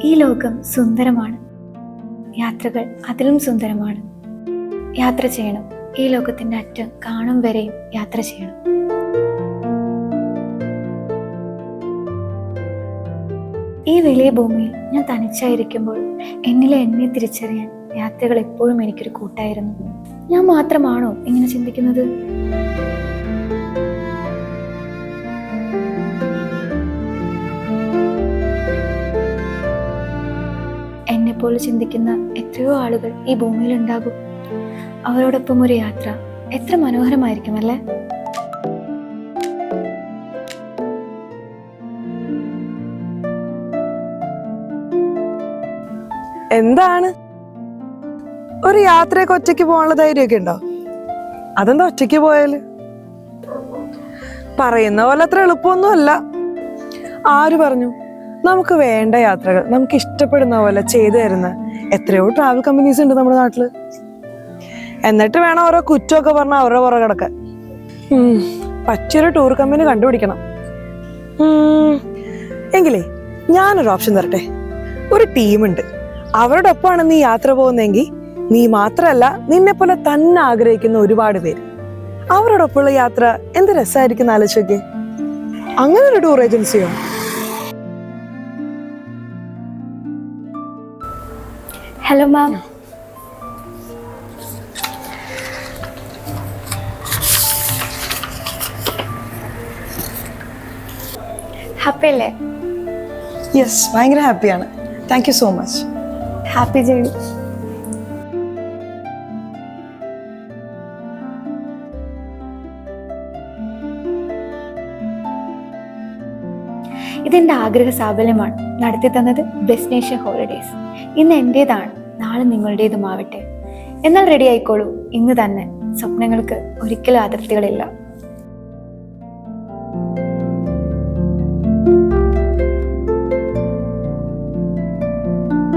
ഈ ലോകം സുന്ദരമാണ്, യാത്രകൾ അതിലും സുന്ദരമാണ്. യാത്ര ചെയ്യണം, ഈ ലോകത്തിന്റെ അറ്റം കാണും വരെയും യാത്ര ചെയ്യണം. ഈ വലിയ ഭൂമിയിൽ ഞാൻ തനിച്ചായിരിക്കുമ്പോൾ എന്നിലെ എന്നെ തിരിച്ചറിയാൻ യാത്രകൾ എപ്പോഴും എനിക്കൊരു കൂട്ടായിരുന്നു. ഞാൻ മാത്രമാണോ ഇങ്ങനെ ചിന്തിക്കുന്നത്? എന്നെപ്പോലെ ചിന്തിക്കുന്ന എത്രയോ ആളുകൾ ഈ ഭൂമിയിലുണ്ടാകും. അവരോടൊപ്പം ഒരു യാത്ര എത്ര മനോഹരമായിരിക്കും അല്ലേ? എന്താണ് ഒരു യാത്രയൊക്കെ ഒറ്റയ്ക്ക് പോകാനുള്ള ധൈര്യമൊക്കെ ഉണ്ടോ? അതെന്താ ഒറ്റയ്ക്ക് പോയാല്? പറയുന്ന പോലെ അത്ര എളുപ്പമൊന്നും അല്ല. ആര് പറഞ്ഞു? നമുക്ക് വേണ്ട യാത്രകൾ നമുക്ക് ഇഷ്ടപ്പെടുന്ന പോലെ ചെയ്തു തരുന്ന എത്രയോ ട്രാവൽ കമ്പനീസ് ഉണ്ട് നമ്മുടെ നാട്ടില്. എന്നിട്ട് വേണം ഓരോ കുറ്റമൊക്കെ പറഞ്ഞ അവരുടെ പുറകെ കിടക്കാൻ. പറ്റിയൊരു ടൂർ കമ്പനി കണ്ടുപിടിക്കണം. എങ്കിലേ ഞാനൊരു ഓപ്ഷൻ തരട്ടെ. ഒരു ടീമുണ്ട്, അവരുടെ ഒപ്പമാണ് നീ യാത്ര പോകുന്നെങ്കിൽ നീ മാത്രല്ല നിന്നെ പോലെ തന്നെ ആഗ്രഹിക്കുന്ന ഒരുപാട് പേര്. അവരോടൊപ്പമുള്ള യാത്ര എന്ത് രസമായിരിക്കും ആലോചിച്ചൊക്കെ. അങ്ങനെ ഒരു ടൂർ ഏജൻസിയോ? Hello ma'am. ഹാപ്പി അല്ലേ? യെസ്, ഭയങ്കര ഹാപ്പിയാണ്. Thank you so much. Happy journey. ഇതെന്റെ ആഗ്രഹ സാഫല്യമാണ് നടത്തി തന്നത് ഡെസ്റ്റിനേഷൻ ഹോളിഡേയ്സ്. ഇന്ന് എന്റേതാണ്, നാളെ നിങ്ങളുടേതുമാവട്ടെ. എന്നാൽ റെഡി ആയിക്കോളൂ ഇന്ന് തന്നെ. സ്വപ്നങ്ങൾക്ക് ഒരിക്കലും അതിർത്തികളില്ല.